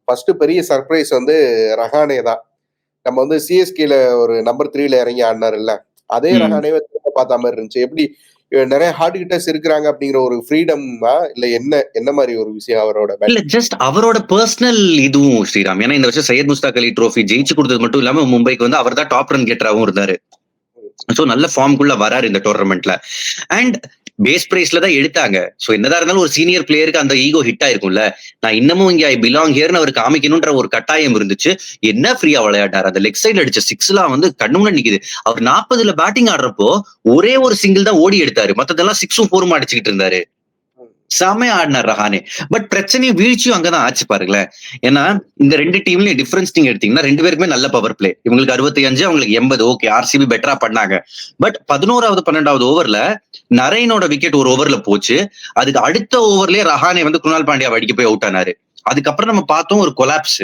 First பெரிய surprise வந்து ரஹானே தான். நம்ம வந்து சிஎஸ்கேல ஒரு நம்பர் 3ல இறங்கி ஆடினாருல்ல, அதே ம். ரஹானேவே திரும்ப பார்த்த மாரி இருந்துச்சு. எப்படி நெறைய ஹார்ட் ஹிட்டர்ஸ் இருக்கிறாங்க அப்படிங்கிற ஒரு ஃப்ரீடமா? இல்ல என்ன மாரி ஒரு விஷயம் அவரோட இல்ல ஜஸ்ட் அவரோட பர்சனல் இதுவும் ஸ்ரீராம். ஏன்னா இந்த வருஷம் சையத் முஸ்தாக் அலி ட்ரோஃபி ஜெயிச்சு கொடுத்தது மட்டும் இல்லாம மும்பைக்கு வந்து அவர் தான் டாப் ரன் கெட்டராவும் இருந்தாரு. சோ நல்ல ஃபார்ம்குள்ள வராரு இந்த டோர்னமெண்ட்ல. அண்ட் பேஸ் பிரைஸ்ல தான் எடுத்தாங்க. சோ என்னதான் இருந்தாலும் ஒரு சீனியர் பிளேயருக்கு அந்த ஈகோ ஹிட் ஆயிருக்கும்ல. நான் இன்னமும் இங்க ஐ பிலாங் ஹியர்னு அவர் காமிக்கணும்ன்ற ஒரு கட்டாயம் இருந்துச்சு. என்ன ஃப்ரீயா விளையாட்டாரு. அந்த லெக் சைடுல அடிச்ச சிக்ஸ்லாம் வந்து கண்ணு முன்னாடி நிக்குது. அவர் 40ல பேட்டிங் ஆடுறப்போ ஒரே ஒரு சிங்கிள் தான் ஓடி எடுத்தாரு. மத்ததெல்லாம் 6ம் 4ம் அடிச்சுக்கிட்டு இருந்தாரு. செமையா ஆடினார் ரஹானே. பட் பிரச்சனையும் வீழ்ச்சியும் அங்கதான் ஆச்சு பாருங்களேன். ஏன்னா இந்த 2 டீம்லயும் டிஃபரன்ஸ் நீங்க எடுத்தீங்கன்னா 2 பேருக்குமே நல்ல பவர் பிளே. இவங்களுக்கு 65 அவங்களுக்கு 80. ஓகே, ஆர்சிபி பெட்டரா பண்ணாங்க. பட் 11வது 12வது ஓவர்ல நரேனோட விக்கெட் ஒரு ஓவர்ல போச்சு. அதுக்கு அடுத்த ஓவர்லயே ரஹானே வந்து குணால் பாண்டியா அடிக்க போய் அவுட் ஆனாரு. அதுக்கப்புறம் நம்ம பார்த்தோம் ஒரு கொலாப்ஸ்.